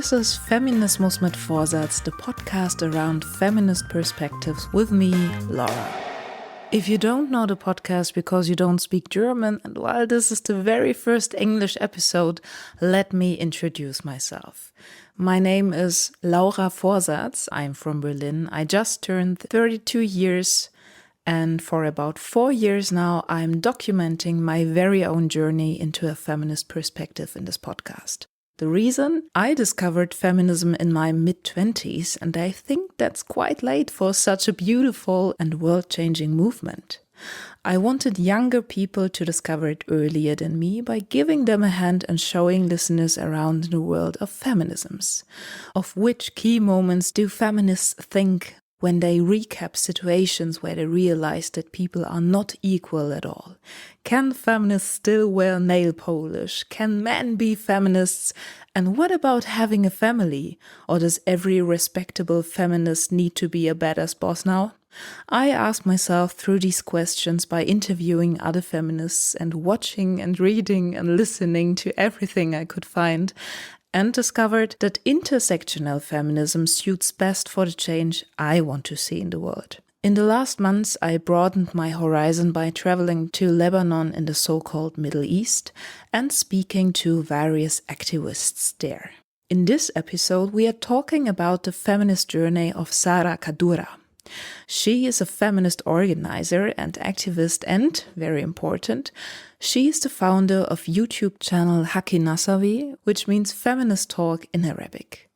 This is Feminismusmitvorsatz, the podcast around feminist perspectives with me, Laura. If you don't know the podcast because you don't speak German, and while this is the very first English episode, let me introduce myself. My name is Laura Vorsatz. I'm from Berlin. I just turned 32 years, and for about 4 years now, I'm documenting my very own journey into a feminist perspective in this podcast. The reason? I discovered feminism in my mid-20s, and I think that's quite late for such a beautiful and world-changing movement. I wanted younger people to discover it earlier than me by giving them a hand and showing listeners around the world of feminisms. Of which key moments do feminists think when they recap situations where they realize that people are not equal at all? Can feminists still wear nail polish? Can men be feminists? And what about having a family? Or does every respectable feminist need to be a badass boss now? I asked myself through these questions by interviewing other feminists and watching and reading and listening to everything I could find, and discovered that intersectional feminism suits best for the change I want to see in the world. In the last months, I broadened my horizon by traveling to Lebanon in the so-called Middle East and speaking to various activists there. In this episode, we are talking about the feminist journey of Sarah Kaddoura. She is a feminist organizer and activist and, very important, she is the founder of YouTube channel Haki Nasawi, which means feminist talk in Arabic.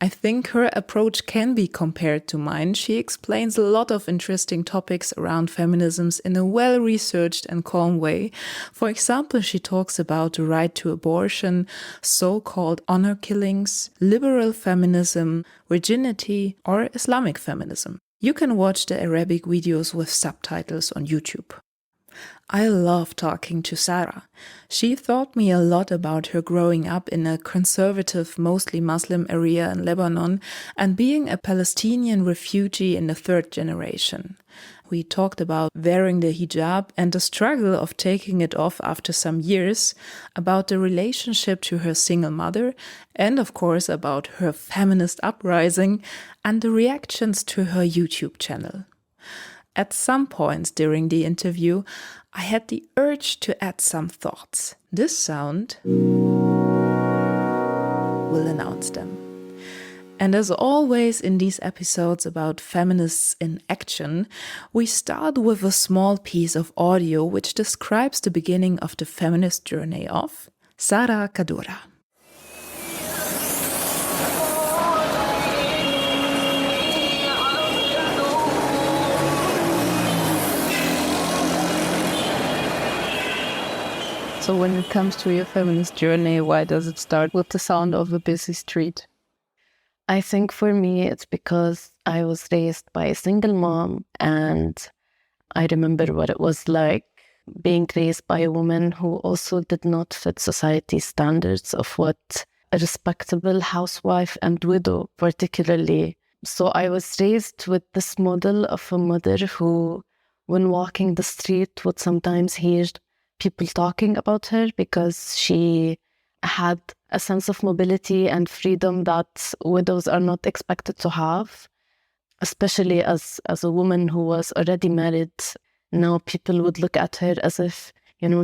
I think her approach can be compared to mine. She explains a lot of interesting topics around feminisms in a well-researched and calm way. For example, she talks about the right to abortion, so-called honor killings, liberal feminism, virginity, or Islamic feminism. You can watch the Arabic videos with subtitles on YouTube. I love talking to Sarah. She taught me a lot about her growing up in a conservative, mostly Muslim area in Lebanon and being a Palestinian refugee in the third generation. We talked about wearing the hijab and the struggle of taking it off after some years, about the relationship to her single mother, and of course about her feminist uprising and the reactions to her YouTube channel. At some points during the interview, I had the urge to add some thoughts. This sound will announce them. And as always in these episodes about feminists in action, we start with a small piece of audio which describes the beginning of the feminist journey of Sarah Kaddoura. So when it comes to your feminist journey, why does it start with the sound of a busy street? I think for me, it's because I was raised by a single mom, and I remember what it was like being raised by a woman who also did not fit society's standards of what a respectable housewife and widow particularly. So I was raised with this model of a mother who, when walking the street, would sometimes hear people talking about her because she had a sense of mobility and freedom that widows are not expected to have, especially as a woman who was already married. Now people would look at her as if,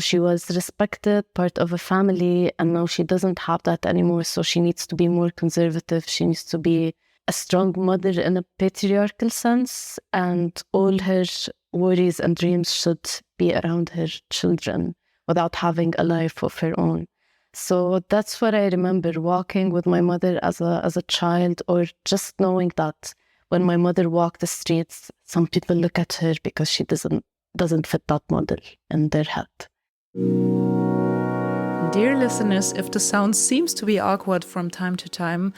she was respected, part of a family, and now she doesn't have that anymore, so she needs to be more conservative. She needs to be a strong mother in a patriarchal sense, and all her worries and dreams should be around her children without having a life of her own. So that's what I remember, walking with my mother as a child, or just knowing that when my mother walked the streets, some people look at her because she doesn't fit that model in their head. Dear listeners, if the sound seems to be awkward from time to time,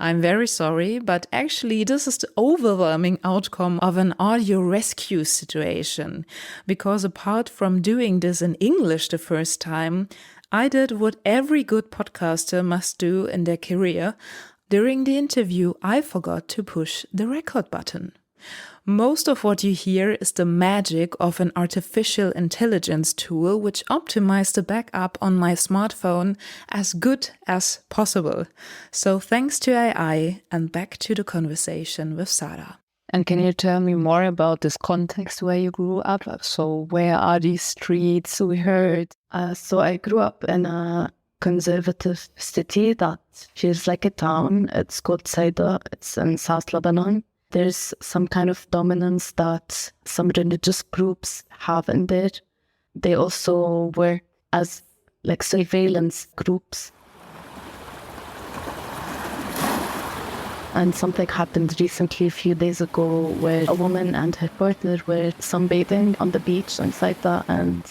I'm very sorry, but actually this is the overwhelming outcome of an audio rescue situation. Because apart from doing this in English the first time, I did what every good podcaster must do in their career. During the interview, I forgot to push the record button. Most of what you hear is the magic of an artificial intelligence tool which optimized the backup on my smartphone as good as possible. So thanks to AI, and back to the conversation with Sarah. And can you tell me more about this context where you grew up? So where are these streets we heard? So I grew up in a conservative city that feels like a town. It's called Saida. It's in South Lebanon. There's some kind of dominance that some religious groups have in there. They also work as like surveillance groups. And something happened recently, a few days ago, where a woman and her partner were sunbathing on the beach in Saida, and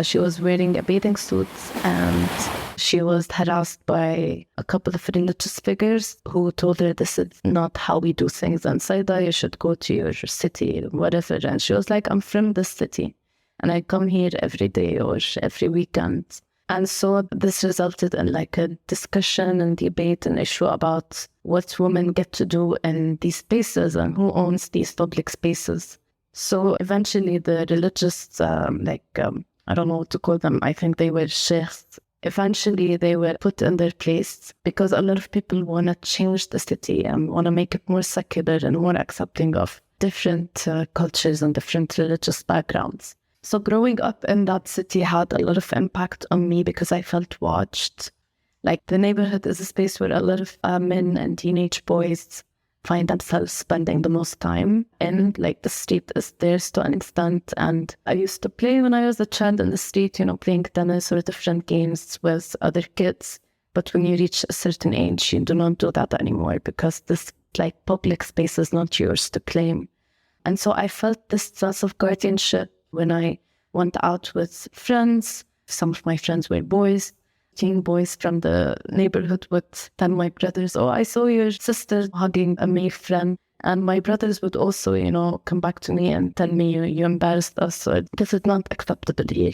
she was wearing a bathing suit, and she was harassed by a couple of religious figures who told her, this is not how we do things in Saida, you should go to your city, whatever. And she was like, I'm from this city, and I come here every day or every weekend. And so this resulted in like a discussion and debate and issue about what women get to do in these spaces and who owns these public spaces. So eventually the religious, I don't know what to call them, I think they were sheikhs. Eventually they were put in their place because a lot of people want to change the city and want to make it more secular and more accepting of different cultures and different religious backgrounds. So growing up in that city had a lot of impact on me because I felt watched. Like the neighborhood is a space where a lot of men and teenage boys find themselves spending the most time in. Like the street is theirs to an extent. And I used to play when I was a child in the street, playing tennis or different games with other kids. But when you reach a certain age, you do not do that anymore because this like public space is not yours to claim. And so I felt this sense of guardianship when I went out with friends. Some of my friends were boys. Teen boys from the neighborhood would tell my brothers, oh, I saw your sister hugging a male friend. And my brothers would also, come back to me and tell me, you embarrassed us, so this is not acceptable here.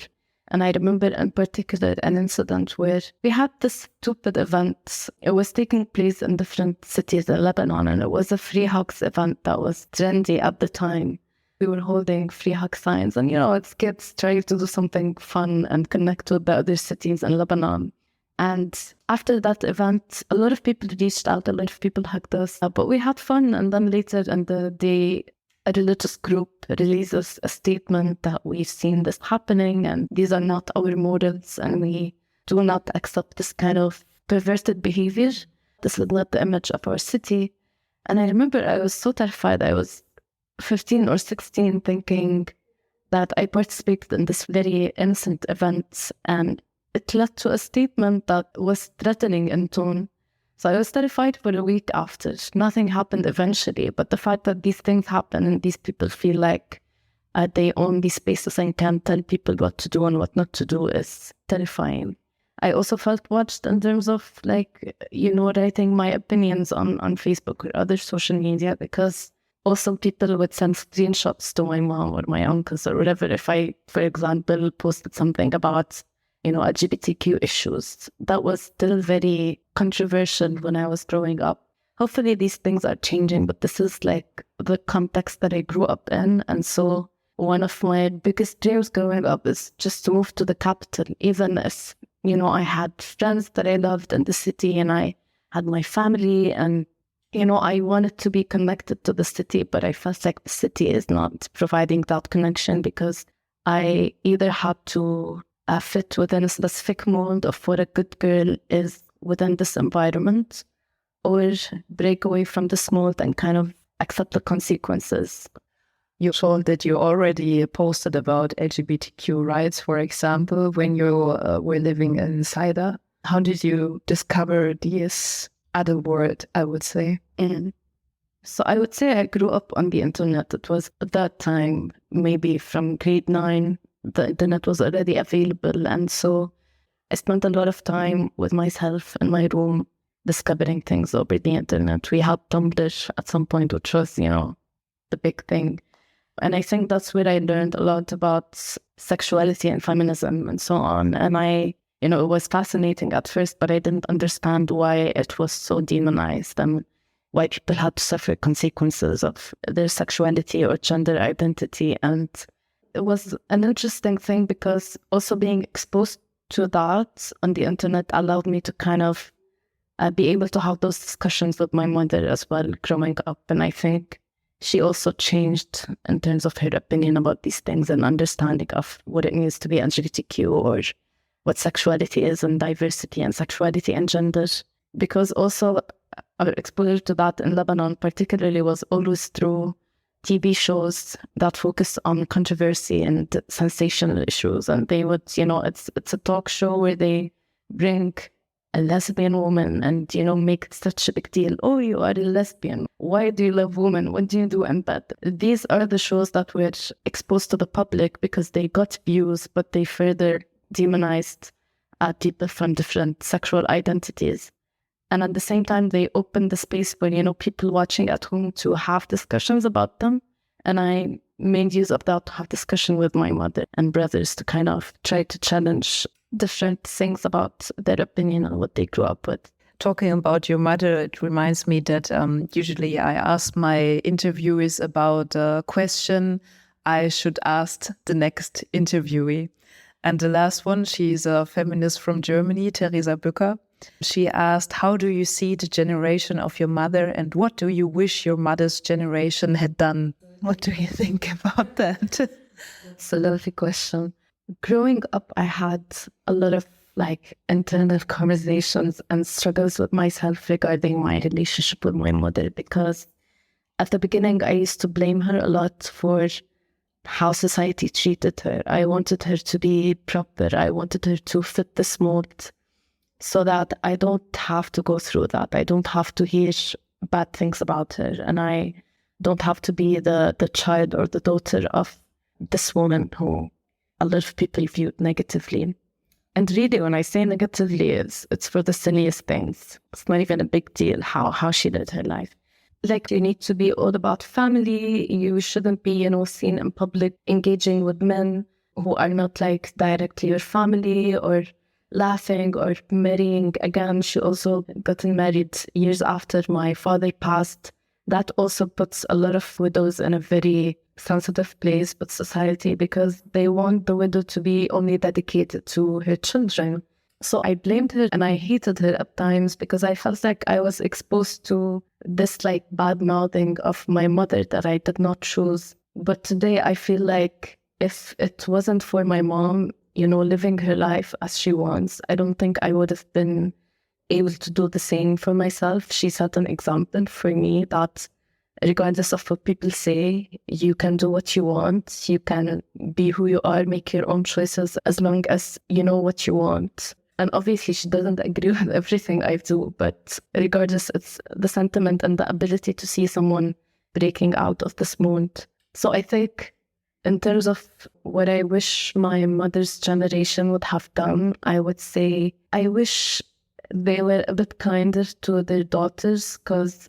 And I remember in particular an incident where we had this stupid event. It was taking place in different cities in Lebanon, and it was a free hugs event that was trendy at the time. We were holding free hug signs, and it's kids trying to do something fun and connect with the other cities in Lebanon. And after that event, a lot of people reached out, a lot of people hugged us, but we had fun. And then later in the day, a religious group releases a statement that we've seen this happening, and these are not our morals, and we do not accept this kind of perverted behavior. This is not the image of our city. And I remember I was so terrified. I was 15 or 16 thinking that I participated in this very innocent event, and it led to a statement that was threatening in tone. So I was terrified for a week after. Nothing happened eventually, but the fact that these things happen and these people feel like they own these spaces and can tell people what to do and what not to do is terrifying. I also felt watched in terms of writing my opinions on Facebook or other social media, because also people would send screenshots to my mom or my uncles or whatever if I, for example, posted something about, LGBTQ issues. That was still very controversial when I was growing up. Hopefully these things are changing, but this is like the context that I grew up in. And so one of my biggest dreams growing up is just to move to the capital, even if, I had friends that I loved in the city and I had my family and I wanted to be connected to the city, but I felt like the city is not providing that connection because I either had to fit within a specific mold of what a good girl is within this environment, or break away from this mold and kind of accept the consequences. You told that you already posted about LGBTQ rights, for example, when you were living in Saida. How did you discover this other world, I would say? So I would say I grew up on the internet. It was at that time, maybe from grade 9, the internet was already available. And so I spent a lot of time with myself in my room discovering things over the internet. We had Tumblr at some point, which was, the big thing. And I think that's where I learned a lot about sexuality and feminism and so on. And it was fascinating at first, but I didn't understand why it was so demonized. And why people have to suffer consequences of their sexuality or gender identity. And it was an interesting thing because also being exposed to that on the internet allowed me to kind of be able to have those discussions with my mother as well growing up. And I think she also changed in terms of her opinion about these things and understanding of what it means to be LGBTQ or what sexuality is and diversity and sexuality and gender. Because also our exposure to that in Lebanon particularly was always through TV shows that focused on controversy and sensational issues. And they would, it's a talk show where they bring a lesbian woman and, make it such a big deal. Oh, you are a lesbian. Why do you love women? What do you do in bed? These are the shows that were exposed to the public because they got views, but they further demonized people from different sexual identities. And at the same time, they opened the space for, people watching at home to have discussions about them. And I made use of that to have discussion with my mother and brothers to kind of try to challenge different things about their opinion and what they grew up with. Talking about your mother, it reminds me that usually I ask my interviewees about a question I should ask the next interviewee. And the last one, she's a feminist from Germany, Theresa Bücker. She asked, how do you see the generation of your mother and what do you wish your mother's generation had done? What do you think about that? It's a lovely question. Growing up, I had a lot of internal conversations and struggles with myself regarding my relationship with my mother, because at the beginning, I used to blame her a lot for how society treated her. I wanted her to be proper. I wanted her to fit this mold so that I don't have to go through that. I don't have to hear bad things about her. And I don't have to be the child or the daughter of this woman who a lot of people viewed negatively. And really, when I say negatively, it's for the silliest things. It's not even a big deal how she lived her life. You need to be all about family. You shouldn't be, seen in public engaging with men who are not directly your family, or laughing or marrying. Again, she also got married years after my father passed. That also puts a lot of widows in a very sensitive place with society because they want the widow to be only dedicated to her children. So I blamed her and I hated her at times because I felt like I was exposed to this bad mouthing of my mother that I did not choose. But today I feel like if it wasn't for my mom, living her life as she wants, I don't think I would have been able to do the same for myself. She set an example for me that regardless of what people say, you can do what you want. You can be who you are, make your own choices as long as you know what you want. And obviously she doesn't agree with everything I do, but regardless, it's the sentiment and the ability to see someone breaking out of this mold. So I think in terms of what I wish my mother's generation would have done, I would say I wish they were a bit kinder to their daughters, because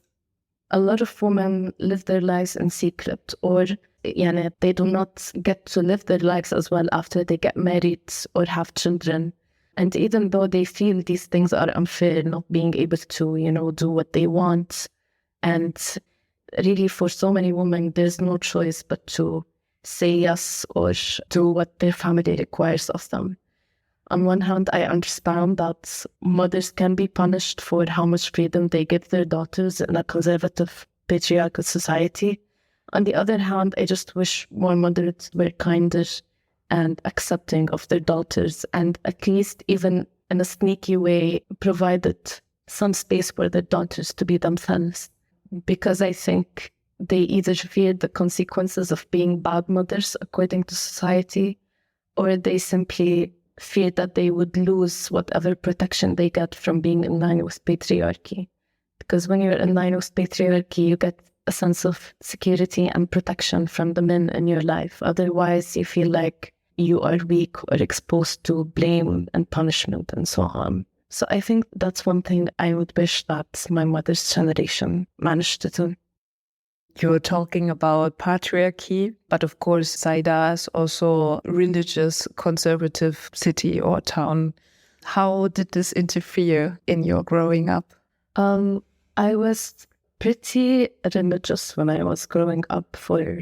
a lot of women live their lives in secret, or they do not get to live their lives as well after they get married or have children. And even though they feel these things are unfair, not being able to, do what they want. And really for so many women, there's no choice but to say yes or do what their family requires of them. On one hand, I understand that mothers can be punished for how much freedom they give their daughters in a conservative, patriarchal society. On the other hand, I just wish more mothers were kinder and accepting of their daughters, and at least even in a sneaky way provided some space for their daughters to be themselves. Because I think they either fear the consequences of being bad mothers according to society, or they simply fear that they would lose whatever protection they get from being in line with patriarchy. Because when you're in line with patriarchy, you get a sense of security and protection from the men in your life. Otherwise, you feel like you are weak or exposed to blame and punishment and so on. So I think that's one thing I would wish that my mother's generation managed to do. You're talking about patriarchy, but of course, Saida is also a religious, conservative city or town. How did this interfere in your growing up? I was pretty religious when I was growing up for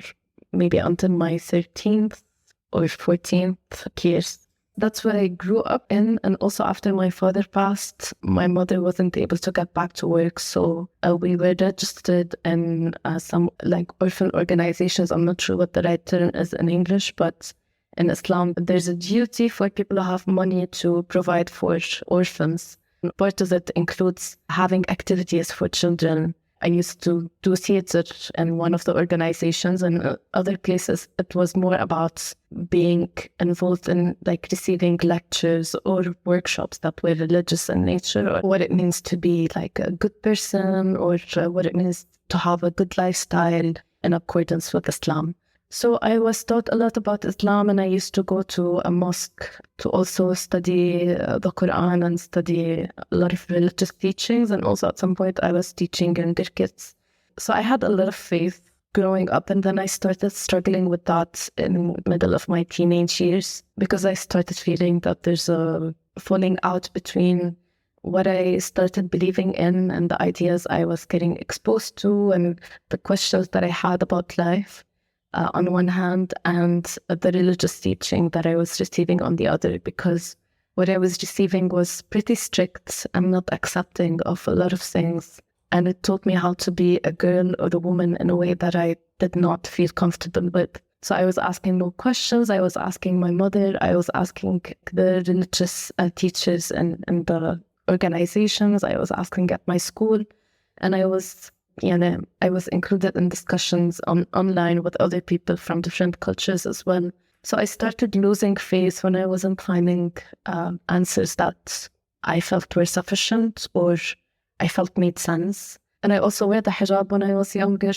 maybe until my 13th or 14th years. That's what I grew up in. And also after my father passed, my mother wasn't able to get back to work. So we were registered in some like orphan organizations. I'm not sure what the right term is in English, but in Islam, there's a duty for people who have money to provide for orphans. Part of it includes having activities for children. I used to do theater in one of the organizations, and other places it was more about being involved in like receiving lectures or workshops that were religious in nature, or what it means to be like a good person, or what it means to have a good lifestyle in accordance with Islam. So I was taught a lot about Islam, and I used to go to a mosque to also study the Quran and study a lot of religious teachings. And also at some point I was teaching younger kids. So I had a lot of faith growing up, and then I started struggling with that in the middle of my teenage years, because I started feeling that there's a falling out between what I started believing in and the ideas I was getting exposed to and the questions that I had about life. On one hand, and the religious teaching that I was receiving on the other, because what I was receiving was pretty strict and not accepting of a lot of things. And it taught me how to be a girl or a woman in a way that I did not feel comfortable with. So I was asking no questions. I was asking my mother. I was asking the religious teachers in the organizations. I was asking at my school. And I was included in discussions online with other people from different cultures as well. So I started losing faith when I wasn't finding answers that I felt were sufficient or I felt made sense. And I also wear the hijab when I was younger,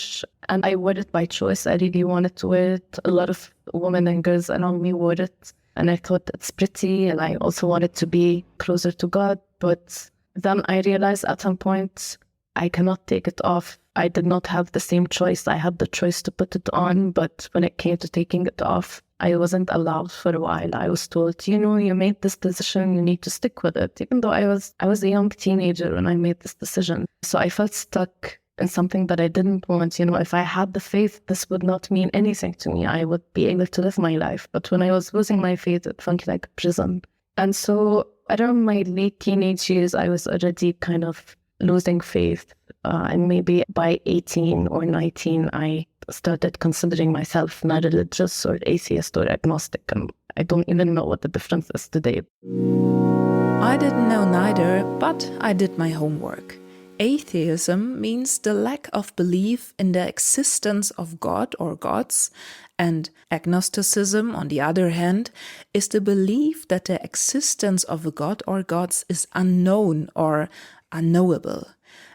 and I wore it by choice. I really wanted to wear it. A lot of women and girls around me wore it, and I thought it's pretty, and I also wanted to be closer to God. But then I realized at some point I cannot take it off. I did not have the same choice. I had the choice to put it on, but when it came to taking it off, I wasn't allowed for a while. I was told, you made this decision, you need to stick with it, even though I was a young teenager when I made this decision. So I felt stuck in something that I didn't want. If I had the faith, this would not mean anything to me. I would be able to live my life. But when I was losing my faith, it felt like a prison. And so around my late teenage years, I was already kind of losing faith. And maybe by 18 or 19, I started considering myself not religious or atheist or agnostic. And I don't even know what the difference is today. I didn't know neither, but I did my homework. Atheism means the lack of belief in the existence of God or gods, and agnosticism, on the other hand, is the belief that the existence of a god or gods is unknown or unknowable.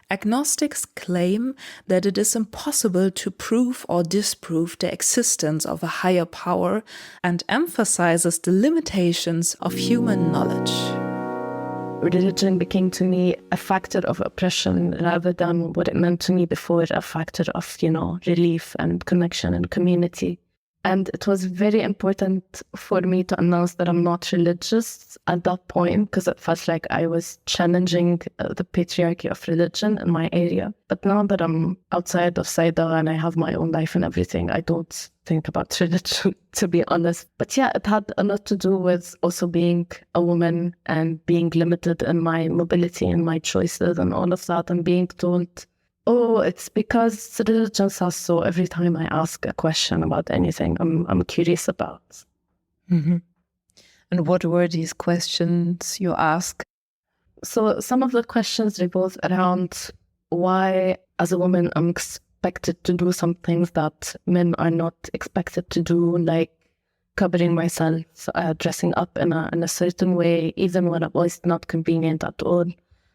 Agnostics claim that it is impossible to prove or disprove the existence of a higher power and emphasizes the limitations of human knowledge. Religion became to me a factor of oppression rather than what it meant to me before, a factor of, relief and connection and community. And it was very important for me to announce that I'm not religious at that point, because it felt like I was challenging the patriarchy of religion in my area. But now that I'm outside of Saida and I have my own life and everything, I don't think about religion, to be honest. But yeah, it had a lot to do with also being a woman and being limited in my mobility and my choices and all of that, and being told, oh, it's because religion says so every time I ask a question about anything I'm curious about. Mm-hmm. And what were these questions you asked? So some of the questions revolve around why, as a woman, I'm expected to do some things that men are not expected to do, like covering myself, dressing up in a certain way, even when it was not convenient at all.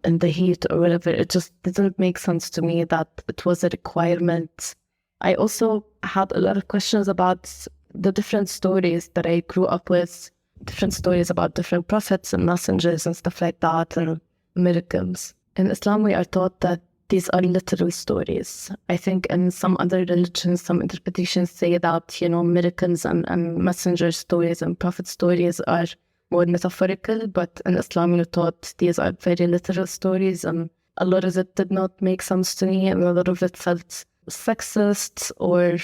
In the heat or whatever, it just didn't make sense to me that it was a requirement. I also had a lot of questions about the different stories that I grew up with, different stories about different prophets and messengers and stuff like that, and miracles. In Islam, we are taught that these are literal stories. I think in some other religions, some interpretations say that, miracles and messenger stories and prophet stories are more metaphorical, but in Islam, you're taught these are very literal stories, and a lot of it did not make sense to me, and a lot of it felt sexist or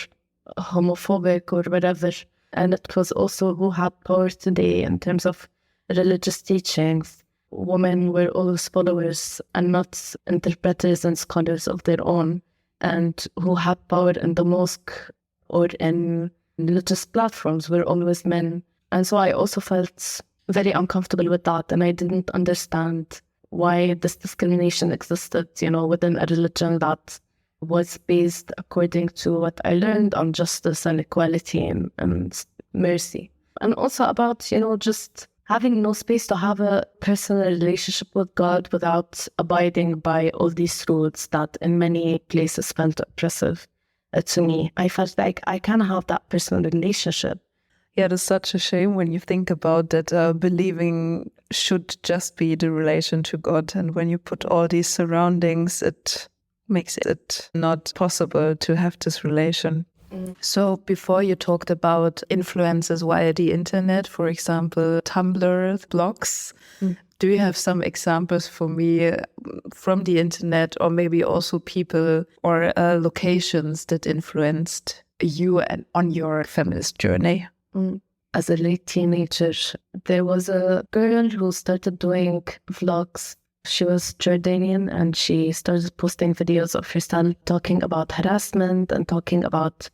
homophobic or whatever. And it was also who had power today in terms of religious teachings. Women were always followers and not interpreters and scholars of their own, and who had power in the mosque or in religious platforms were always men. And so I also felt very uncomfortable with that, and I didn't understand why this discrimination existed, within a religion that was based, according to what I learned, on justice and equality and mercy. And also about, just having no space to have a personal relationship with God without abiding by all these rules that in many places felt oppressive to me. I felt like I can have that personal relationship. Yeah, it's such a shame when you think about that believing should just be the relation to God. And when you put all these surroundings, it makes it not possible to have this relation. So before you talked about influences via the internet, for example, Tumblr, blogs, do you have some examples for me from the internet, or maybe also people or locations that influenced you and on your feminist journey? As a late teenager, there was a girl who started doing vlogs. She was Jordanian, and she started posting videos of herself talking about harassment and talking about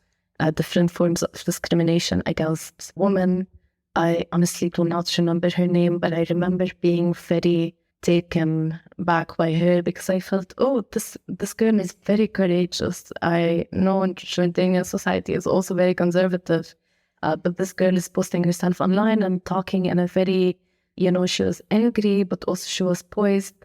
different forms of discrimination against women. I honestly do not remember her name, but I remember being very taken back by her because I felt, this girl is very courageous. I know Jordanian society is also very conservative, but this girl is posting herself online and talking in a very, she was angry, but also she was poised.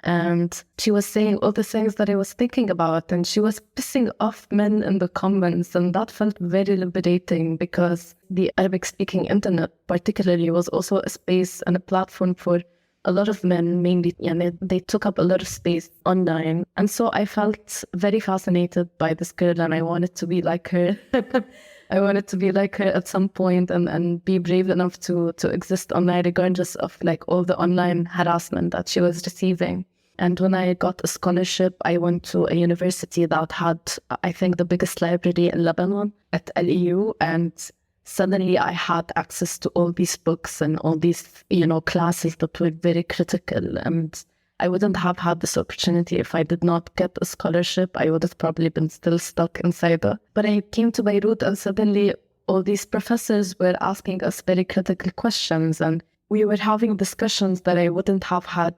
And she was saying all the things that I was thinking about, and she was pissing off men in the comments, and that felt very liberating because the Arabic-speaking internet particularly was also a space and a platform for a lot of men, mainly, they took up a lot of space online. And so I felt very fascinated by this girl, and I wanted to be like her. I wanted to be like her at some point and be brave enough to exist online, regardless of like all the online harassment that she was receiving. And when I got a scholarship, I went to a university that had, I think, the biggest library in Lebanon at LEU. And suddenly I had access to all these books and all these, classes that were very critical. And I wouldn't have had this opportunity if I did not get a scholarship. I would have probably been still stuck inside it. But I came to Beirut, and suddenly all these professors were asking us very critical questions, and we were having discussions that I wouldn't have had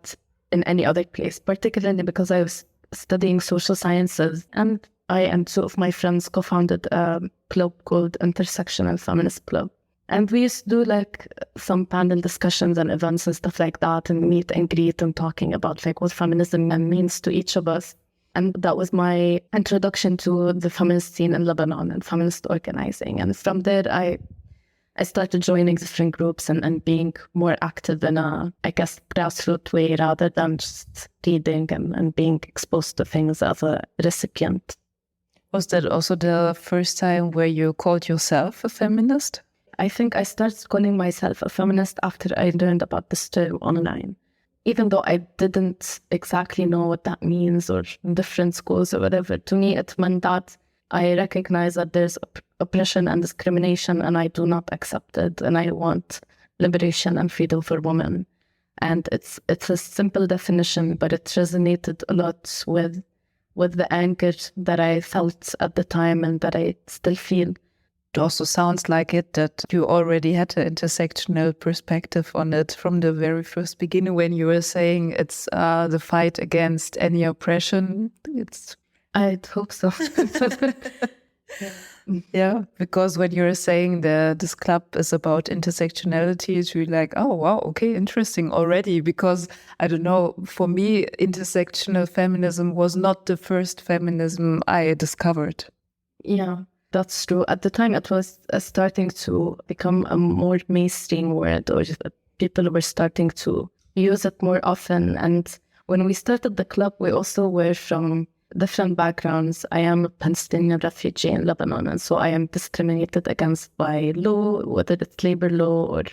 in any other place, particularly because I was studying social sciences. And I and two of my friends co-founded a club called Intersectional Feminist Club. And we used to do like some panel discussions and events and stuff like that, and meet and greet and talking about like what feminism means to each of us. And that was my introduction to the feminist scene in Lebanon and feminist organizing. And from there, I started joining different groups and being more active in a, grassroots way rather than just reading and being exposed to things as a recipient. Was that also the first time where you called yourself a feminist? I think I started calling myself a feminist after I learned about this term online. Even though I didn't exactly know what that means or different schools or whatever, to me it meant that I recognize that there's oppression and discrimination, and I do not accept it, and I want liberation and freedom for women. And it's a simple definition, but it resonated a lot with the anger that I felt at the time and that I still feel. It also sounds like it that you already had an intersectional perspective on it from the very first beginning when you were saying it's the fight against any oppression. I'd hope so. Yeah, because when you're saying this club is about intersectionality, it's really like, oh, wow, okay, interesting already. Because, I don't know, for me, intersectional feminism was not the first feminism I discovered. Yeah, that's true. At the time, it was starting to become a more mainstream word, or people were starting to use it more often. And when we started the club, we also were from different backgrounds. I am a Palestinian refugee in Lebanon, and so I am discriminated against by law, whether it's labor law or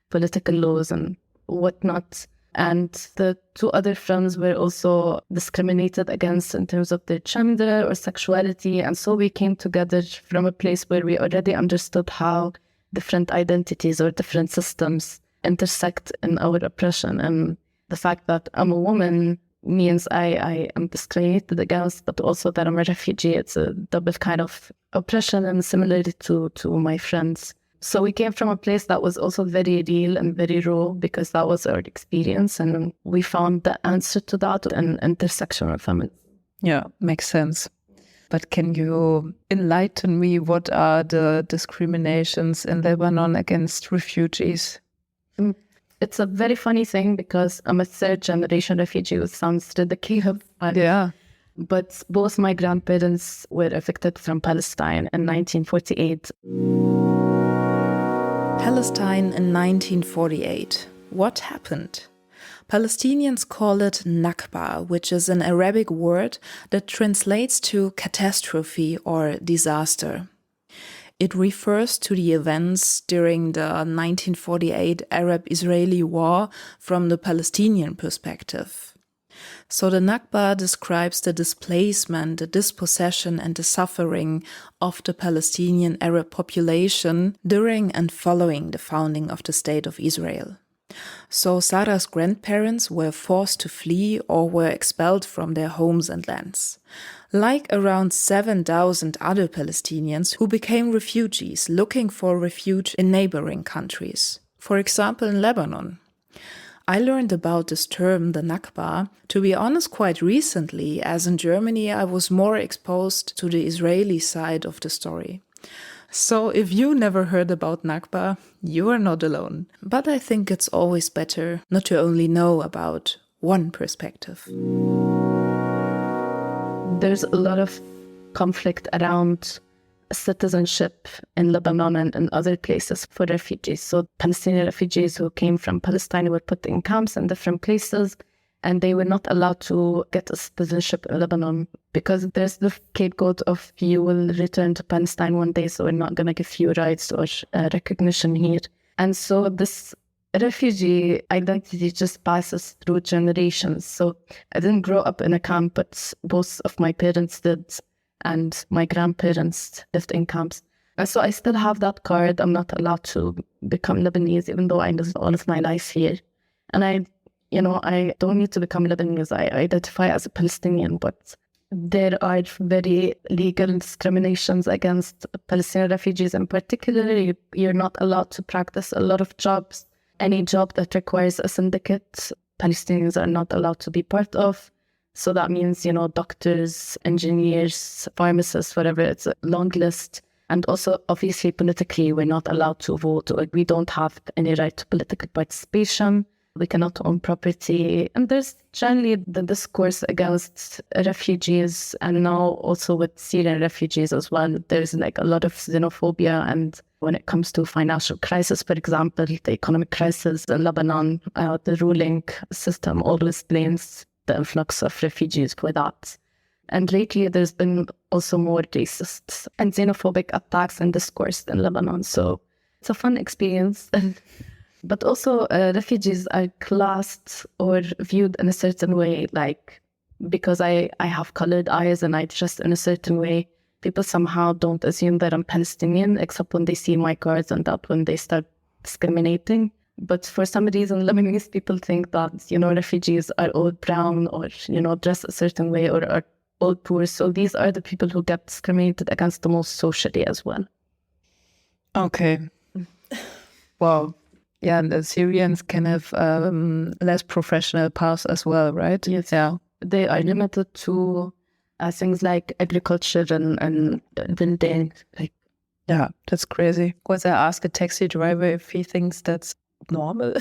political laws and whatnot. And the two other friends were also discriminated against in terms of their gender or sexuality. And so we came together from a place where we already understood how different identities or different systems intersect in our oppression. And the fact that I'm a woman means I am discriminated against, but also that I'm a refugee. It's a double kind of oppression and similarity to my friends. So we came from a place that was also very real and very raw because that was our experience. And we found the answer to that in intersectional feminism. Yeah, makes sense. But can you enlighten me? What are the discriminations in Lebanon against refugees? It's a very funny thing because I'm a third generation refugee, which sounds ridiculous. Yeah. But both my grandparents were evicted from Palestine in 1948. Palestine in 1948. What happened? Palestinians call it Nakba, which is an Arabic word that translates to catastrophe or disaster. It refers to the events during the 1948 Arab-Israeli War from the Palestinian perspective. So the Nakba describes the displacement, the dispossession and the suffering of the Palestinian Arab population during and following the founding of the State of Israel. So Sarah's grandparents were forced to flee or were expelled from their homes and lands, like around 7,000 other Palestinians who became refugees looking for refuge in neighboring countries, for example in Lebanon. I learned about this term, the Nakba, to be honest, quite recently, as in Germany I was more exposed to the Israeli side of the story. So if you never heard about Nakba, you are not alone. But I think it's always better not to only know about one perspective. There's a lot of conflict around citizenship in Lebanon and in other places for refugees. So Palestinian refugees who came from Palestine were put in camps in different places, and they were not allowed to get a citizenship in Lebanon because there's the scapegoat of you will return to Palestine one day, so we're not going to give you rights or recognition here. And so this refugee identity just passes through generations. So I didn't grow up in a camp, but both of my parents did, and my grandparents lived in camps. And so I still have that card. I'm not allowed to become Lebanese, even though I lived all of my life here. And I don't need to become Lebanese. I identify as a Palestinian, but there are very legal discriminations against Palestinian refugees. In particular, you're not allowed to practice a lot of jobs. Any job that requires a syndicate, Palestinians are not allowed to be part of. So that means, doctors, engineers, pharmacists, whatever. It's a long list. And also, obviously, politically, we're not allowed to vote. Or we don't have any right to political participation. We cannot own property. And there's generally the discourse against refugees, and now also with Syrian refugees as well. There's a lot of xenophobia. And when it comes to financial crisis, for example, the economic crisis in Lebanon, the ruling system always blames the influx of refugees for that. And lately, there's been also more racist and xenophobic attacks and discourse in Lebanon. So it's a fun experience. But also, refugees are classed or viewed in a certain way, like because I have colored eyes and I dress in a certain way, people somehow don't assume that I'm Palestinian, except when they see my cards, and that when they start discriminating. But for some reason, Lebanese people think that, refugees are all brown or, dress a certain way or are all poor. So these are the people who get discriminated against the most socially as well. Okay. Wow. Yeah, and the Syrians can have less professional paths as well, right? Yes. Yeah. They are limited to things like agriculture and building. Yeah, that's crazy. Once I asked a taxi driver if he thinks that's normal.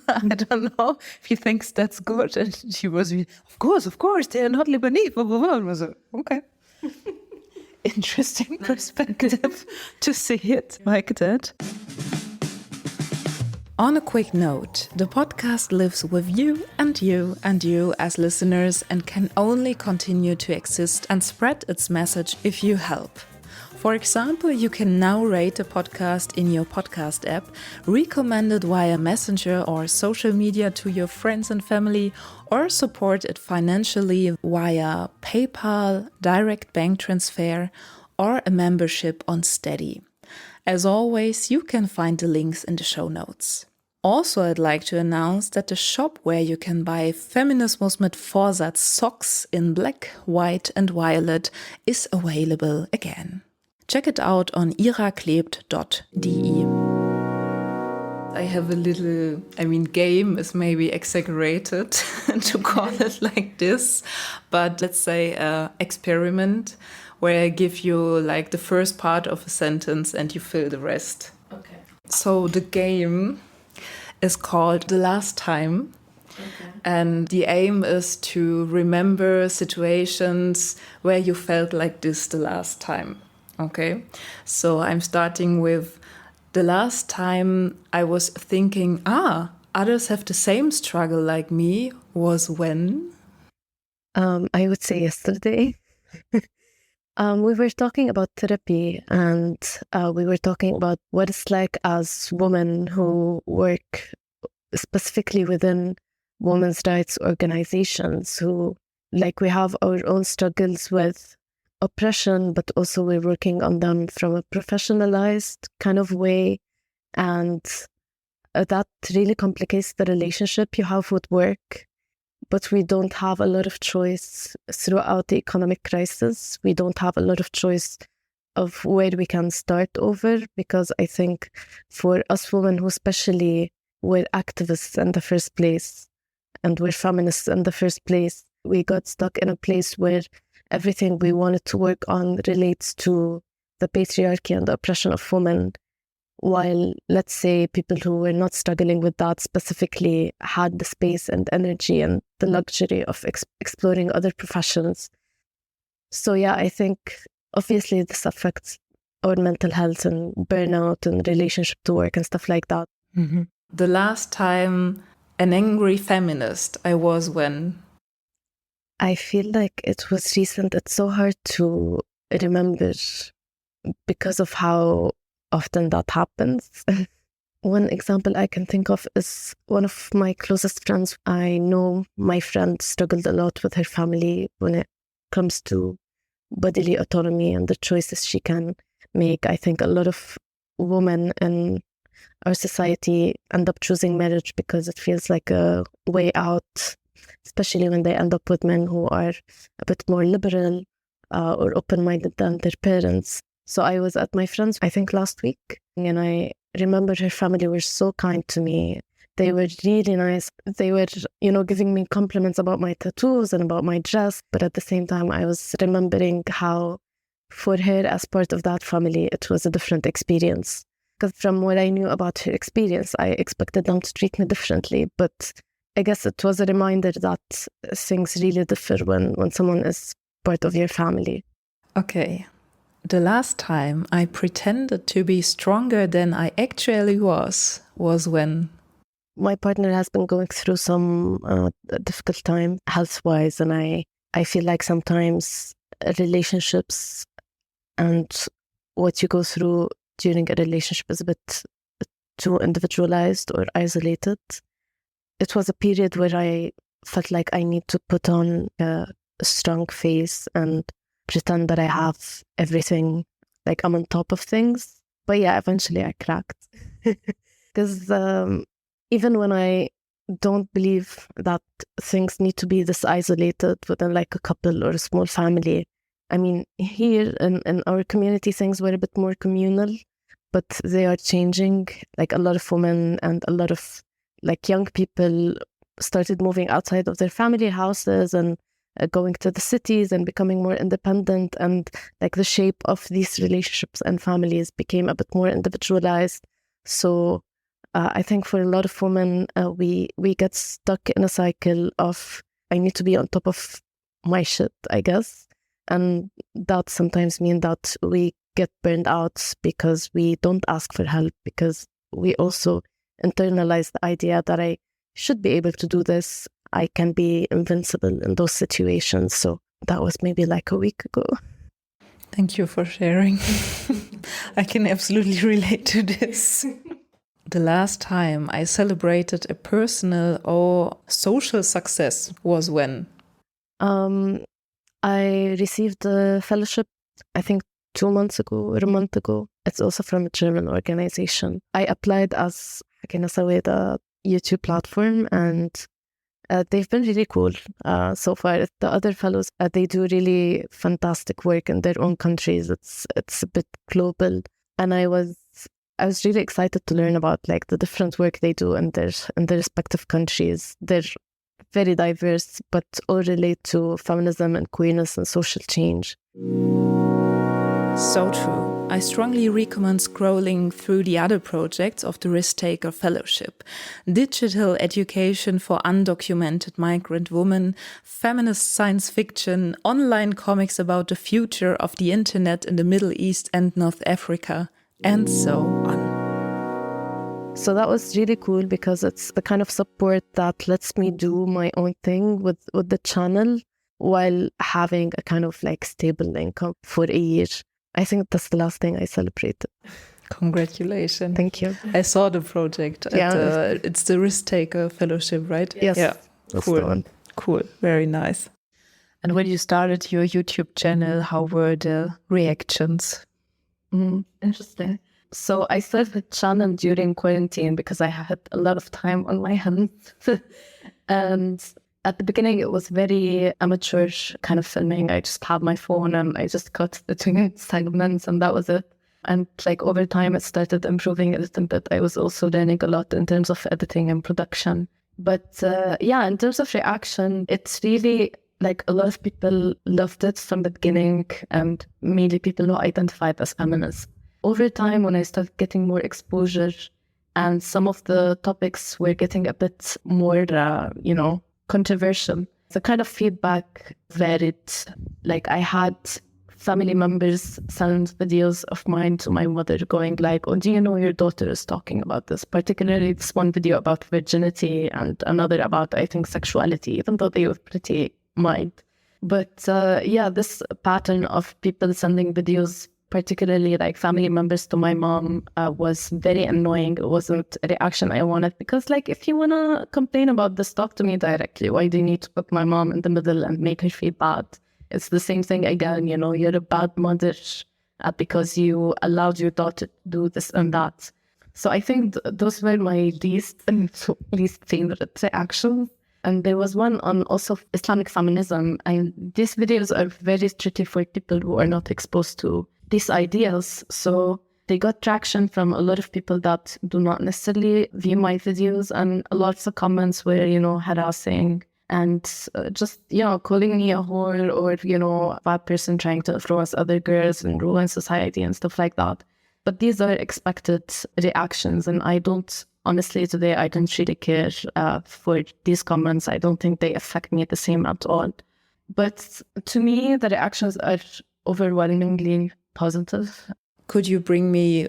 I don't know if he thinks that's good. And she was, of course, they are not Lebanese. Blah, blah, blah. And I was like, okay. Interesting perspective to see it like that. On a quick note, the podcast lives with you and you and you as listeners and can only continue to exist and spread its message if you help. For example, you can now rate a podcast in your podcast app, recommend it via Messenger or social media to your friends and family, or support it financially via PayPal, direct bank transfer, or a membership on Steady. As always, you can find the links in the show notes. Also, I'd like to announce that the shop where you can buy Feminismusmitvorsatz socks in black, white and violet is available again. Check it out on iraklebt.de. I have a little, game is maybe exaggerated to call it like this, but let's say experiment where I give you like the first part of a sentence and you fill the rest. Okay. So the game is called The Last Time. Okay. And the aim is to remember situations where you felt like this the last time. Okay, so I'm starting with the last time I was thinking, others have the same struggle like me was when? I would say yesterday. We were talking about therapy, and we were talking about what it's like as women who work specifically within women's rights organizations, who we have our own struggles with oppression, but also we're working on them from a professionalized kind of way. And that really complicates the relationship you have with work. But we don't have a lot of choice throughout the economic crisis. We don't have a lot of choice of where we can start over, because I think for us women who especially were activists in the first place and were feminists in the first place, we got stuck in a place where everything we wanted to work on relates to the patriarchy and the oppression of women, while, let's say, people who were not struggling with that specifically had the space and energy and the luxury of exploring other professions. So yeah, I think obviously this affects our mental health and burnout and relationship to work and stuff like that. Mm-hmm. The last time an angry feminist I was when? I feel like it was recent. It's so hard to remember because of how often that happens. One example I can think of is one of my closest friends. I know my friend struggled a lot with her family when it comes to bodily autonomy and the choices she can make. I think a lot of women in our society end up choosing marriage because it feels like a way out, especially when they end up with men who are a bit more liberal or open-minded than their parents. So I was at my friend's, I think last week, and I remember her family were so kind to me. They were really nice. They were, giving me compliments about my tattoos and about my dress. But at the same time, I was remembering how for her, as part of that family, it was a different experience. Because from what I knew about her experience, I expected them to treat me differently. But I guess it was a reminder that things really differ when someone is part of your family. Okay. The last time I pretended to be stronger than I actually was when? My partner has been going through some difficult time health-wise, and I feel like sometimes relationships and what you go through during a relationship is a bit too individualized or isolated. It was a period where I felt like I need to put on a strong face and pretend that I have everything, like I'm on top of things. But yeah, eventually I cracked. Because even when I don't believe that things need to be this isolated within like a couple or a small family. I mean, here in our community, things were a bit more communal, but they are changing. Like a lot of women and a lot of like young people started moving outside of their family houses and going to the cities and becoming more independent, and like the shape of these relationships and families became a bit more individualized. So I think for a lot of women, we get stuck in a cycle of I need to be on top of my shit, I guess. And that sometimes means that we get burned out because we don't ask for help, because we also internalize the idea that I should be able to do this. I can be invincible in those situations. So that was maybe like a week ago. Thank you for sharing. I can absolutely relate to this. The last time I celebrated a personal or social success was when? I received a fellowship, I think 2 months ago or a month ago. It's also from a German organization. I applied as Haki Nasawi, the YouTube platform, and they've been really cool so far. The other fellows, they do really fantastic work in their own countries. It's a bit global, and I was really excited to learn about like the different work they do in their respective countries. They're very diverse, but all relate to feminism and queerness and social change. So true. I strongly recommend scrolling through the other projects of the Risktaker Fellowship. Digital education for undocumented migrant women, feminist science fiction, online comics about the future of the internet in the Middle East and North Africa, and so on. So that was really cool because it's the kind of support that lets me do my own thing with the channel while having a kind of like stable income for a year. I think that's the last thing I celebrated. Congratulations. Thank you. I saw the project. It's the Risktaker Fellowship, right? Yes. Yeah. That's Cool. the one. Cool. Very nice. And when you started your YouTube channel, how were the reactions? Interesting. So I started the channel during quarantine because I had a lot of time on my hands. And at the beginning, it was very amateur kind of filming. I just had my phone and I just cut the 2 segments and that was it. And like over time, it started improving a little bit. I was also learning a lot in terms of editing and production. But in terms of reaction, it's really like a lot of people loved it from the beginning, and mainly people who identified as feminists. Over time, when I started getting more exposure and some of the topics were getting a bit more, controversial, the kind of feedback varied. Like I had family members send videos of mine to my mother going like, oh, do you know your daughter is talking about this? Particularly this one video about virginity and another about, I think, sexuality, even though they were pretty mild. But this pattern of people sending videos, particularly like family members to my mom, was very annoying. It wasn't a reaction I wanted because like, if you want to complain about this, talk to me directly. Why do you need to put my mom in the middle and make her feel bad? It's the same thing again, you're a bad mother because you allowed your daughter to do this and that. So I think those were my least favorite reactions. And there was one on also Islamic feminism. And these videos are very tricky for people who are not exposed to these ideas. So they got traction from a lot of people that do not necessarily view my videos. And a lot of the comments were, harassing and just, calling me a whore or, a bad person trying to influence other girls and ruin society and stuff like that. But these are expected reactions. And honestly, today, I don't really care for these comments. I don't think they affect me the same at all. But to me, the reactions are overwhelmingly positive. Could you bring me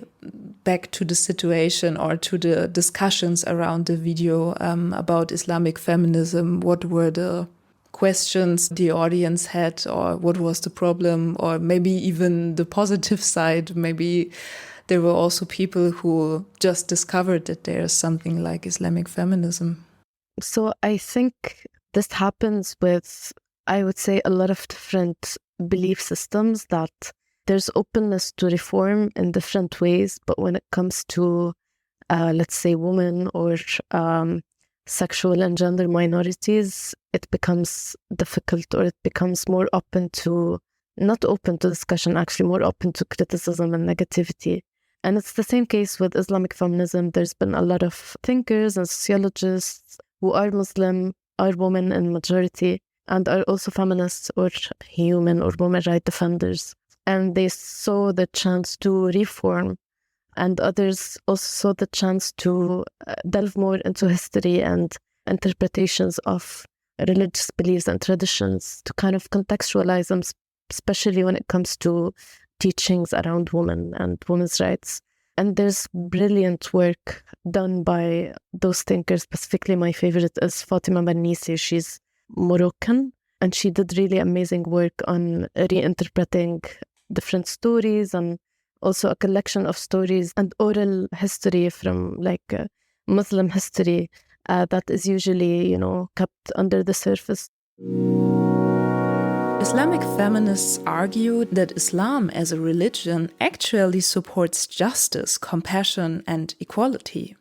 back to the situation or to the discussions around the video about Islamic feminism? What were the questions the audience had, or what was the problem, or maybe even the positive side? Maybe there were also people who just discovered that there's something like Islamic feminism. So I think this happens with, I would say, a lot of different belief systems, that there's openness to reform in different ways. But when it comes to, let's say, women or sexual and gender minorities, it becomes difficult, or it becomes more open to, not open to discussion, actually more open to criticism and negativity. And it's the same case with Islamic feminism. There's been a lot of thinkers and sociologists who are Muslim, are women in majority, and are also feminists or human or women rights defenders. And they saw the chance to reform, and others also saw the chance to delve more into history and interpretations of religious beliefs and traditions to kind of contextualize them, especially when it comes to teachings around women and women's rights. And there's brilliant work done by those thinkers. Specifically, my favorite is Fatima Bernisi. She's Moroccan, and she did really amazing work on reinterpreting different stories and also a collection of stories and oral history from Muslim history that is usually, kept under the surface. Islamic feminists argued that Islam as a religion actually supports justice, compassion, and equality.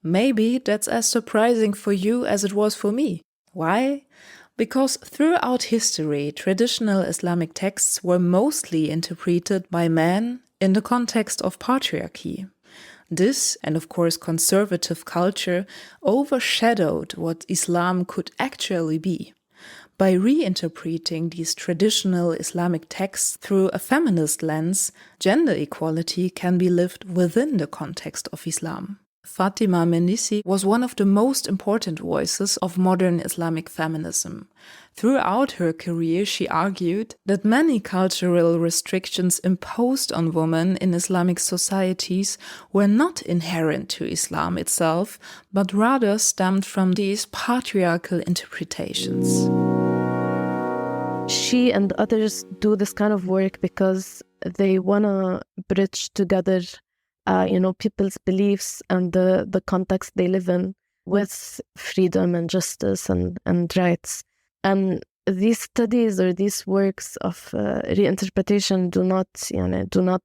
Maybe that's as surprising for you as it was for me. Why? Because throughout history, traditional Islamic texts were mostly interpreted by men in the context of patriarchy. This, and of course conservative culture, overshadowed what Islam could actually be. By reinterpreting these traditional Islamic texts through a feminist lens, gender equality can be lived within the context of Islam. Fatima Mernissi was one of the most important voices of modern Islamic feminism. Throughout her career, she argued that many cultural restrictions imposed on women in Islamic societies were not inherent to Islam itself, but rather stemmed from these patriarchal interpretations. She and others do this kind of work because they want to bridge together people's beliefs and the context they live in with freedom and justice and rights. And these studies or these works of reinterpretation do not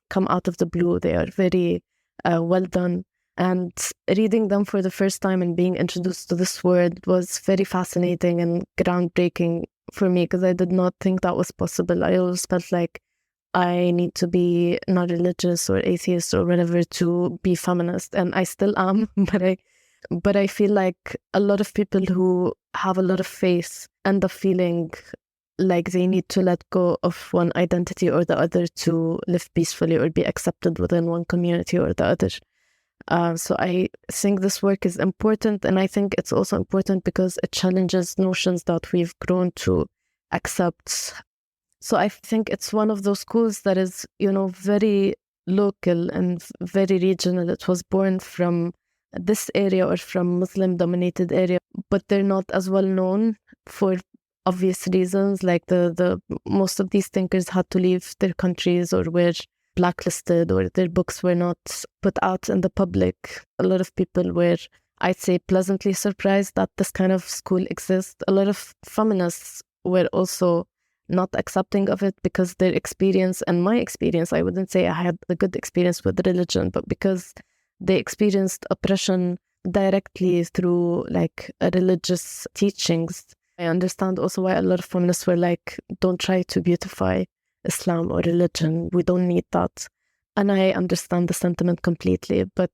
come out of the blue. They are very well done. And reading them for the first time and being introduced to this word was very fascinating and groundbreaking for me, because I did not think that was possible. I always felt like I need to be not religious or atheist or whatever to be feminist, and I still am, but I feel like a lot of people who have a lot of faith end up feeling like they need to let go of one identity or the other to live peacefully or be accepted within one community or the other. So I think this work is important, and I think it's also important because it challenges notions that we've grown to accept. So I think it's one of those schools that is, very local and very regional. It was born from this area or from Muslim-dominated area, but they're not as well known for obvious reasons. Like the most of these thinkers had to leave their countries or were blacklisted, or their books were not put out in the public. A lot of people were, I'd say, pleasantly surprised that this kind of school exists. A lot of feminists were also not accepting of it because their experience, and my experience, I wouldn't say I had a good experience with religion, but because they experienced oppression directly through religious teachings. I understand also why a lot of feminists were like, don't try to beautify Islam or religion. We don't need that. And I understand the sentiment completely. But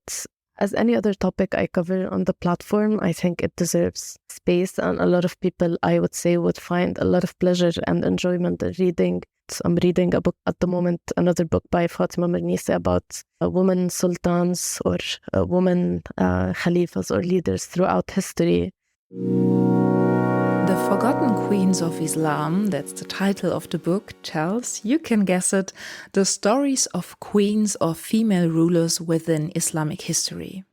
as any other topic I cover on the platform, I think it deserves space. And a lot of people, I would say, would find a lot of pleasure and enjoyment in reading. I'm reading a book at the moment, another book by Fatima Mernissi about women sultans or women khalifas or leaders throughout history. The Forgotten Queens of Islam, that's the title of the book, tells, you can guess it, the stories of queens or female rulers within Islamic history.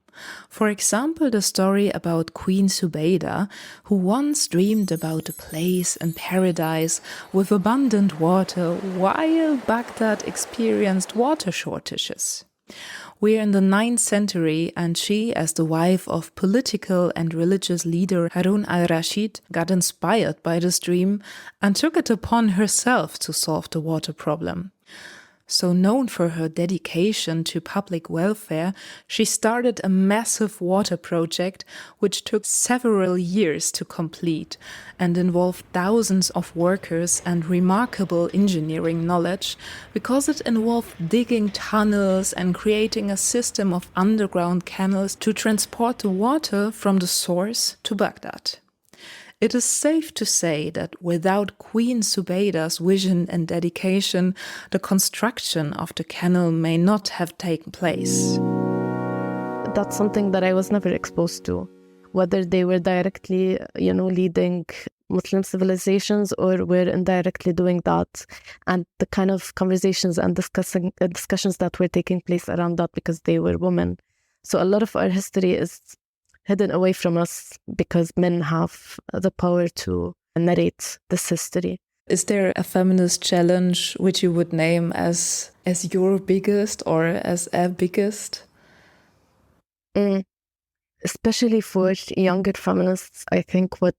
For example, the story about Queen Zubaydah, who once dreamed about a place in paradise with abundant water while Baghdad experienced water shortages. We're in the 9th century, and she, as the wife of political and religious leader Harun al-Rashid, got inspired by this dream and took it upon herself to solve the water problem. So known for her dedication to public welfare, she started a massive water project which took several years to complete and involved thousands of workers and remarkable engineering knowledge because it involved digging tunnels and creating a system of underground canals to transport the water from the source to Baghdad. It is safe to say that without Queen Zubaydah's vision and dedication, the construction of the canal may not have taken place. That's something that I was never exposed to, whether they were directly, leading Muslim civilizations or were indirectly doing that, and the kind of conversations and discussions that were taking place around that because they were women. So a lot of our history is hidden away from us because men have the power to narrate this history. Is there a feminist challenge which you would name as your biggest or as a biggest? Especially for younger feminists, I think what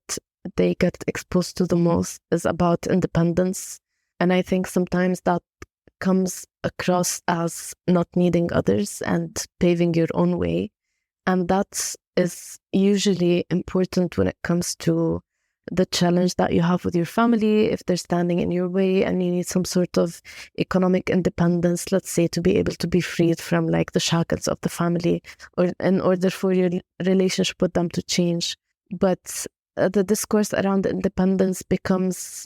they get exposed to the most is about independence. And I think sometimes that comes across as not needing others and paving your own way. And that is usually important when it comes to the challenge that you have with your family, if they're standing in your way and you need some sort of economic independence, let's say, to be able to be freed from like the shackles of the family, or in order for your relationship with them to change. But the discourse around independence becomes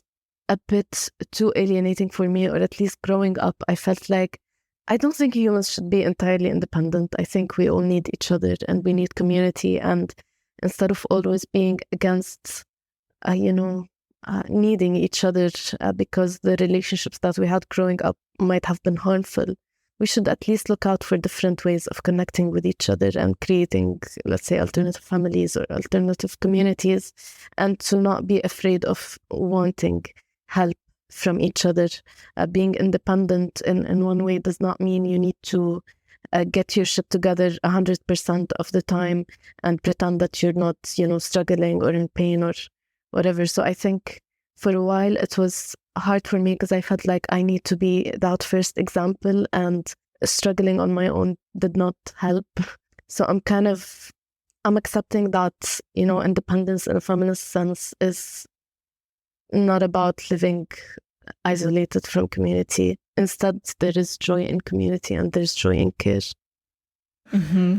a bit too alienating for me, or at least growing up, I felt like I don't think humans should be entirely independent. I think we all need each other and we need community. And instead of always being against, needing each other because the relationships that we had growing up might have been harmful, we should at least look out for different ways of connecting with each other and creating, let's say, alternative families or alternative communities, and to not be afraid of wanting help from each other. Being independent in one way does not mean you need to get your shit together 100% of the time and pretend that you're not, struggling or in pain or whatever. So I think for a while it was hard for me because I felt like I need to be that first example, and struggling on my own did not help. So I'm accepting that, independence in a feminist sense is not about living isolated from community. Instead, there is joy in community and there's joy in care. Mm-hmm.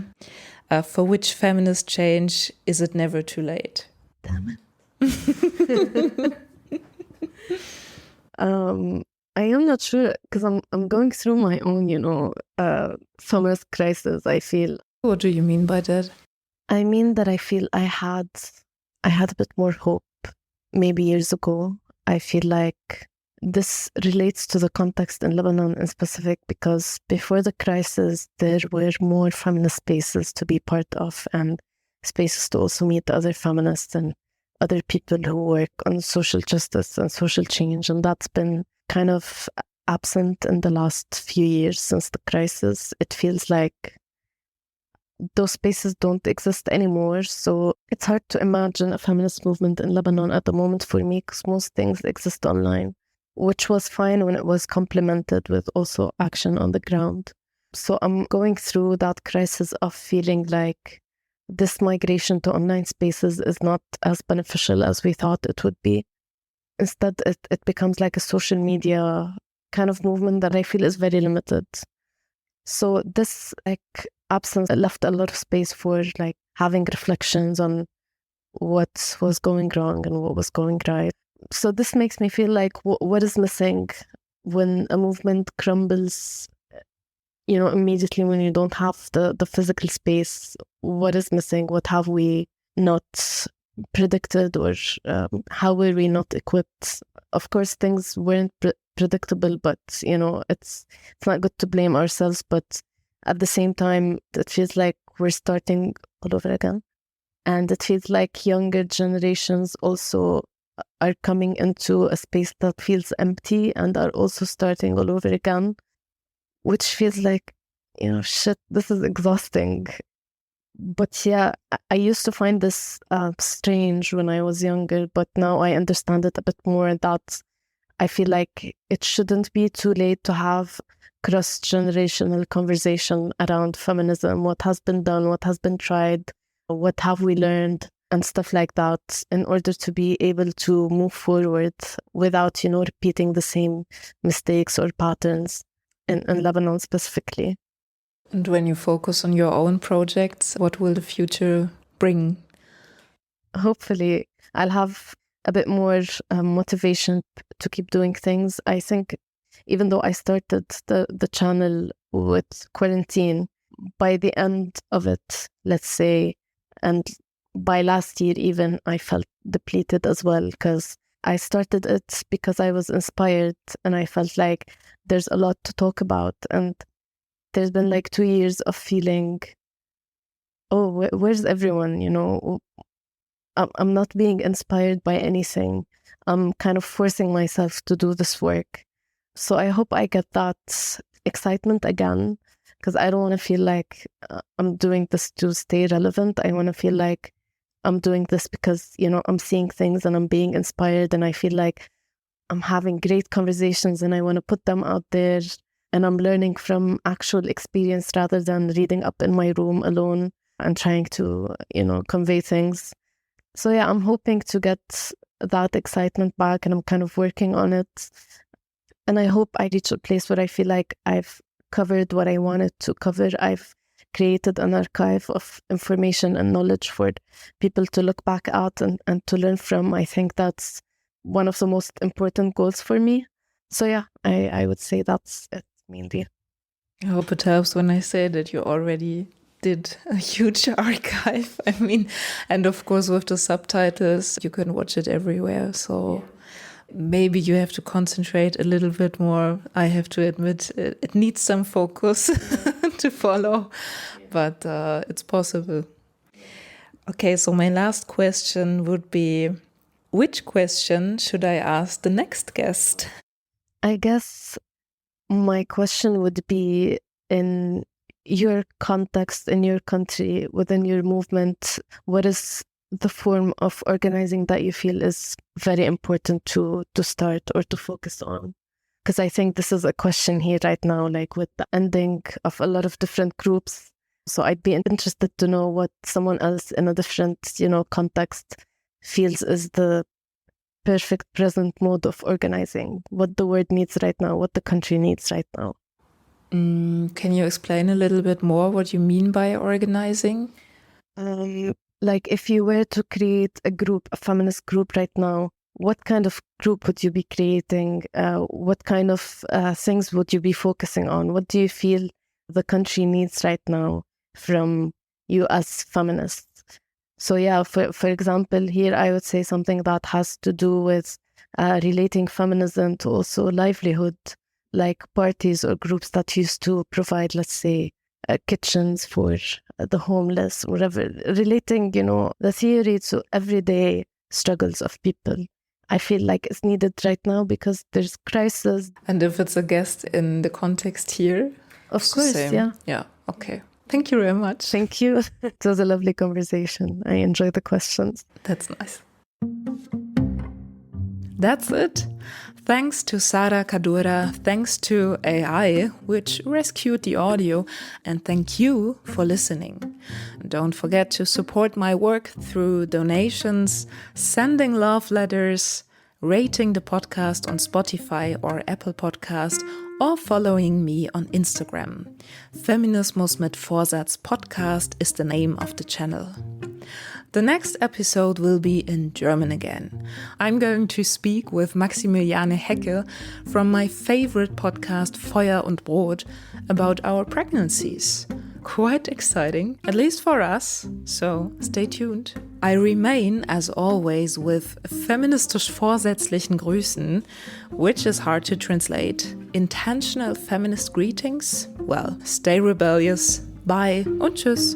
For which feminist change is it never too late? Damn it. I am not sure because I'm going through my own, feminist crisis, I feel. What do you mean by that? I mean that I feel I had a bit more hope maybe years ago. I feel like this relates to the context in Lebanon in specific, because before the crisis, there were more feminist spaces to be part of and spaces to also meet other feminists and other people who work on social justice and social change. And that's been kind of absent in the last few years since the crisis. It feels like those spaces don't exist anymore. So it's hard to imagine a feminist movement in Lebanon at the moment for me, because most things exist online, which was fine when it was complemented with also action on the ground. So I'm going through that crisis of feeling like this migration to online spaces is not as beneficial as we thought it would be. Instead, it becomes like a social media kind of movement that I feel is very limited. So this absence left a lot of space for having reflections on what was going wrong and what was going right. So this makes me feel like what is missing when a movement crumbles, immediately when you don't have the physical space. What is missing? What have we not predicted, or how were we not equipped? Of course, things weren't predictable, but it's not good to blame ourselves. But at the same time, it feels like we're starting all over again, and it feels like younger generations also are coming into a space that feels empty and are also starting all over again, which feels like, shit, this is exhausting. But yeah, I used to find this strange when I was younger, but now I understand it a bit more, that I feel like it shouldn't be too late to have cross-generational conversation around feminism, what has been done, what has been tried, what have we learned, and stuff like that, in order to be able to move forward without, repeating the same mistakes or patterns in Lebanon specifically. And when you focus on your own projects, what will the future bring? Hopefully, I'll have a bit more motivation to keep doing things. I think even though I started the channel with quarantine, by the end of it, let's say, and by last year even, I felt depleted as well, because I started it because I was inspired and I felt like there's a lot to talk about. And there's been 2 years of feeling, where's everyone? I'm not being inspired by anything. I'm kind of forcing myself to do this work. So I hope I get that excitement again, because I don't want to feel like I'm doing this to stay relevant. I want to feel like I'm doing this because, I'm seeing things and I'm being inspired, and I feel like I'm having great conversations and I want to put them out there, and I'm learning from actual experience rather than reading up in my room alone and trying to, convey things. So yeah, I'm hoping to get that excitement back, and I'm kind of working on it. And I hope I reach a place where I feel like I've covered what I wanted to cover. I've created an archive of information and knowledge for people to look back at and to learn from. I think that's one of the most important goals for me. So yeah, I would say that's it mainly. I hope it helps when I say that you already did a huge archive. I mean, and of course with the subtitles, you can watch it everywhere. So maybe you have to concentrate a little bit more. I have to admit, it needs some focus to follow, but it's possible. Okay, so my last question would be, which question should I ask the next guest? I guess my question would be, in your context, in your country, within your movement, what is the form of organizing that you feel is very important to start or to focus on? Because I think this is a question here right now, like with the ending of a lot of different groups. So I'd be interested to know what someone else in a different, context feels is the perfect present mode of organizing, what the world needs right now, what the country needs right now. Can you explain a little bit more what you mean by organizing? Like if you were to create a group, a feminist group right now, what kind of group would you be creating? What kind of things would you be focusing on? What do you feel the country needs right now from you as feminists? So yeah, for example, here I would say something that has to do with relating feminism to also livelihood, like parties or groups that used to provide, let's say, kitchens for the homeless, whatever, relating, the theory to everyday struggles of people. I feel like it's needed right now because there's crisis. And if it's a guest in the context here? Of course, yeah. Yeah, okay. Thank you very much. Thank you. It was a lovely conversation. I enjoyed the questions. That's nice. That's it. Thanks to Sarah Kaddoura, thanks to AI, which rescued the audio, and thank you for listening. Don't forget to support my work through donations, sending love letters, rating the podcast on Spotify or Apple Podcast, or following me on Instagram. Feminismusmitvorsatz podcast is the name of the channel. The next episode will be in German again. I'm going to speak with Maximiliane Hecke from my favorite podcast Feuer und Brot about our pregnancies. Quite exciting, at least for us, so stay tuned. I remain, as always, with feministisch vorsätzlichen Grüßen, which is hard to translate. Intentional feminist greetings? Well, stay rebellious. Bye und tschüss.